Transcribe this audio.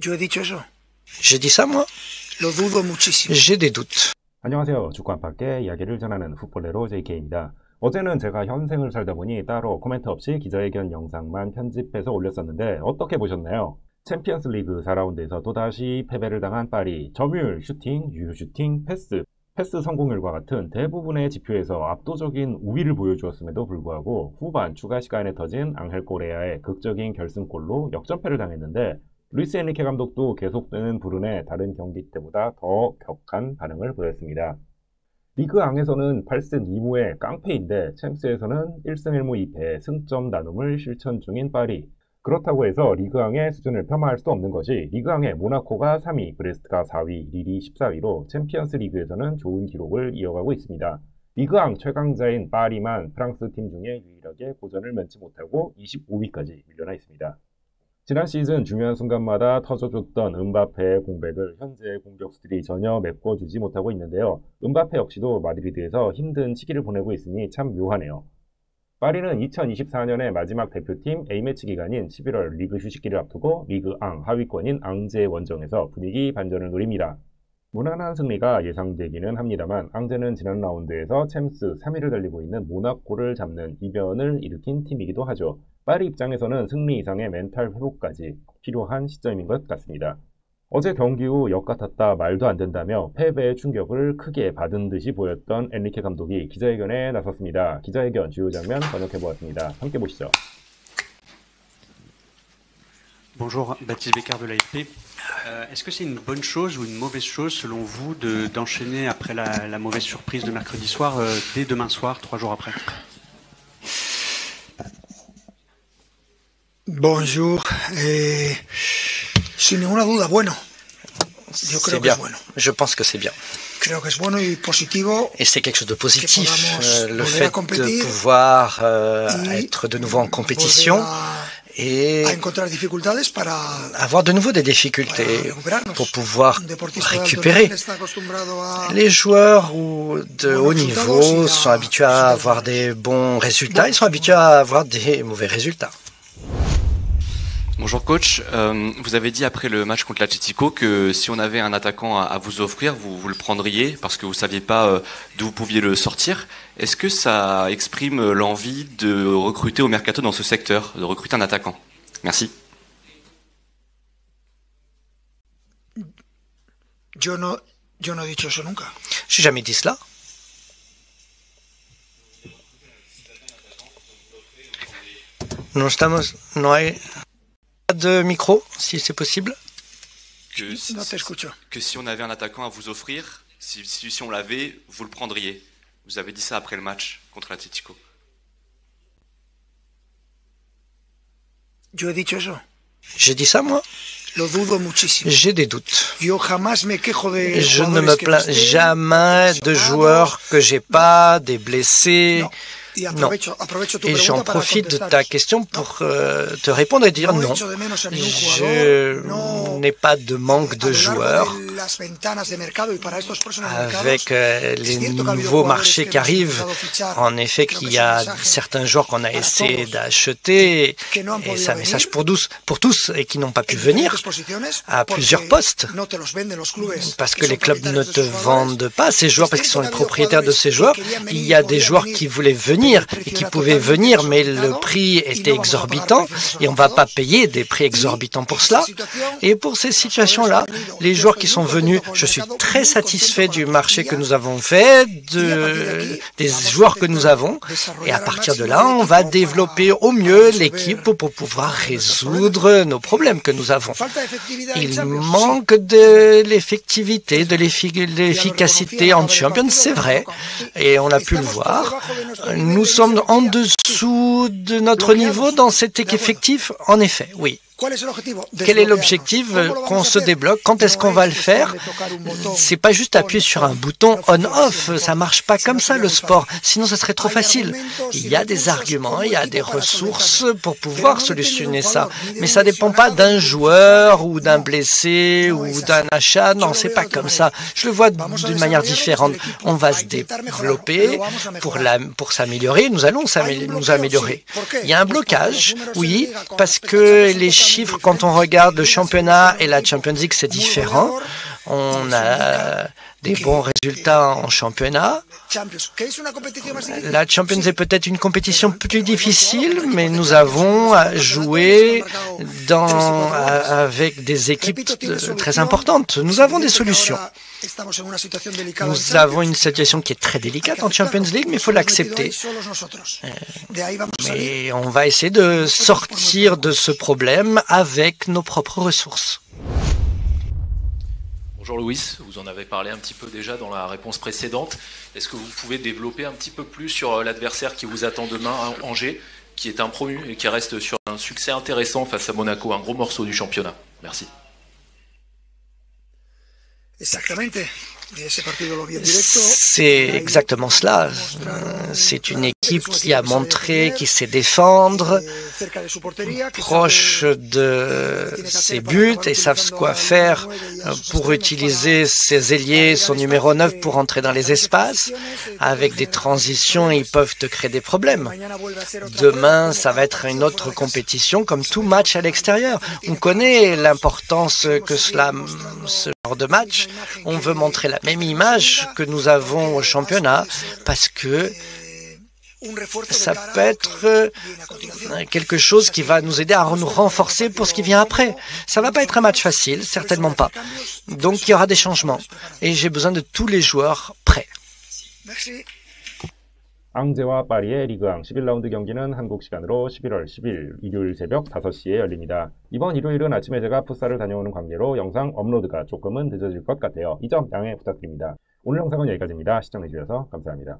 Yo he dicho eso. J'ai dit ça, moi? Lo dudo muchísimo. J'ai des doutes. 안녕하세요. 축구 안팎의 이야기를 전하는 풋볼레로 JK입니다. 어제는 제가 현생을 살다 보니 따로 코멘트 없이 기자회견 영상만 편집해서 올렸었는데 어떻게 보셨나요? 챔피언스 리그 4라운드에서 또다시 패배를 당한 파리, 점유율, 슈팅, 유효 슈팅, 패스 성공률과 같은 대부분의 지표에서 압도적인 우위를 보여주었음에도 불구하고 후반 추가 시간에 터진 앙헬 코레아의 극적인 결승골로 역전패를 당했는데 루이스 엔리케 감독도 계속되는 불운에 다른 경기 때보다 더 격한 반응을 보였습니다. 리그 앙에서는 8승 2무의 깡패인데 챔스에서는 1승 1무 2패 승점 나눔을 실천 중인 파리. 그렇다고 해서 리그 앙의 수준을 폄하할 수 없는 것이 리그 앙의 모나코가 3위, 브레스트가 4위, 릴이 14위로 챔피언스 리그에서는 좋은 기록을 이어가고 있습니다. 리그 앙 최강자인 파리만 프랑스 팀 중에 유일하게 고전을 면치 못하고 25위까지 밀려나 있습니다. 지난 시즌 중요한 순간마다 터져줬던 음바페의 공백을 현재의 공격수들이 전혀 메꿔주지 못하고 있는데요. 음바페 역시도 마드리드에서 힘든 시기를 보내고 있으니 참 묘하네요. 파리는 2024년의 마지막 대표팀 A매치 기간인 11월 리그 휴식기를 앞두고 리그 앙 하위권인 앙제 원정에서 분위기 반전을 노립니다. 무난한 승리가 예상되기는 합니다만 앙제는 지난 라운드에서 챔스 3위를 달리고 있는 모나코를 잡는 이변을 일으킨 팀이기도 하죠. 파리 입장에서는 승리 이상의 멘탈 회복까지 필요한 시점인 것 같습니다. 어제 경기 후 역같았다 말도 안 된다며 패배의 충격을 크게 받은 듯이 보였던 엔리케 감독이 기자회견에 나섰습니다. 기자회견 주요 장면 번역해보았습니다. 함께 보시죠. Bonjour, Baptiste Bécard de l'AFP. Est-ce que c'est une bonne chose ou une mauvaise chose selon vous d'enchaîner après la mauvaise surprise de mercredi soir dès demain soir, 3 jours après? Bonjour. Sin ninguna duda, bueno. Yo creo que es bueno. Je pense que c'est bien. Creo que es bueno y positivo. Et c'est quelque chose de positif, le volver fait a competir de pouvoir être de nouveau en compétition et a encontrar dificultades para avoir de nouveau des difficultés pour pouvoir récupérer. Les joueurs de haut niveau sont habitués à avoir des bons résultats, ils sont habitués à avoir des mauvais résultats. Bonjour coach, vous avez dit après le match contre l'Atlético que si on avait un attaquant à vous offrir, vous le prendriez parce que vous ne saviez pas d'où vous pouviez le sortir. Est-ce que ça exprime l'envie de recruter au mercato dans ce secteur, de recruter un attaquant? Merci. Yo no he dicho eso nunca. J'ai jamais dit cela. No hay de micro, si c'est possible. No te escucho. Que si on avait un attaquant à vous offrir, si on l'avait, vous le prendriez. Vous avez dit ça après le match contre l'Atlético. Yo he dicho eso. J'ai dit ça, moi? Lo dudo muchísimo. J'ai des doutes. Yo jamás me quejo de Je ne me plains jamais de joueurs que j'ai pas, des blessés. Non. Et j'en profite de ta question pour te répondre et dire non. Je n'ai pas de manque de joueurs. Avec les nouveaux marchés qui arrivent, en effet, qu'il y a certains joueurs qu'on a essayé d'acheter, et c'est un message pour tous, et qui n'ont pas pu venir à plusieurs postes, parce que les clubs ne te vendent pas ces joueurs, parce qu'ils sont les propriétaires de ces joueurs. Il y a des joueurs qui voulaient venir et qui pouvaient venir, mais le prix était exorbitant, et on ne va pas payer des prix exorbitants pour cela. Et pour ces situations-là, les joueurs qui sont venus, je suis très satisfait du marché que nous avons fait, des joueurs que nous avons, et à partir de là, on va développer au mieux l'équipe pour pouvoir résoudre nos problèmes que nous avons. Il manque de l'effectivité, de l'efficacité en Champions, c'est vrai, et on a pu le voir. Nous sommes en dessous de notre niveau dans cet effectif, en effet, oui. Quel est l'objectif qu'on se débloque? Quand est-ce qu'on va le faire? C'est pas juste appuyer sur un bouton on-off, ça marche pas comme ça le sport, sinon ça serait trop facile. Il y a des arguments, il y a des ressources pour pouvoir solutionner ça, mais ça dépend pas d'un joueur ou d'un blessé ou d'un achat, non, c'est pas comme ça. Je le vois d'une manière différente. On va se développer pour s'améliorer, nous allons nous améliorer. Il y a un blocage, oui, parce que les chiffres. Quand on regarde le championnat et la Champions League, c'est différent. On a des bons résultats en championnat. La Champions est peut-être une compétition plus difficile, mais nous avons joué avec des équipes très importantes. Nous avons des solutions. Nous avons une situation qui est très délicate en Champions League, mais il faut l'accepter. Mais on va essayer de sortir de ce problème avec nos propres ressources. Bonjour Louis, vous en avez parlé un petit peu déjà dans la réponse précédente. Est-ce que vous pouvez développer un petit peu plus sur l'adversaire qui vous attend demain à Angers, qui est un promu et qui reste sur un succès intéressant face à Monaco, un gros morceau du championnat? Merci. C'est exactement cela. C'est une équipe qui a montré qu'il sait défendre, proche de ses buts et savent quoi faire pour utiliser ses ailiers, son numéro 9 pour entrer dans les espaces. Avec des transitions, ils peuvent te créer des problèmes. Demain, ça va être une autre compétition comme tout match à l'extérieur. On connaît l'importance que ce genre de match. On veut montrer la même image que nous avons au championnat parce que ça peut être quelque chose qui va nous aider à nous renforcer pour ce qui vient après. Ça va pas être un match facile, certainement pas. Donc il y aura des changements et j'ai besoin de tous les joueurs prêts. 앙제와 파리의 리그왕 11라운드 경기는 한국 시간으로 11월 10일 일요일 새벽 5시에 열립니다. 이번 일요일은 아침에 제가 풋살을 다녀오는 관계로 영상 업로드가 조금은 늦어질 것 같아요. 이 점 양해 부탁드립니다. 오늘 영상은 여기까지입니다. 시청해주셔서 감사합니다.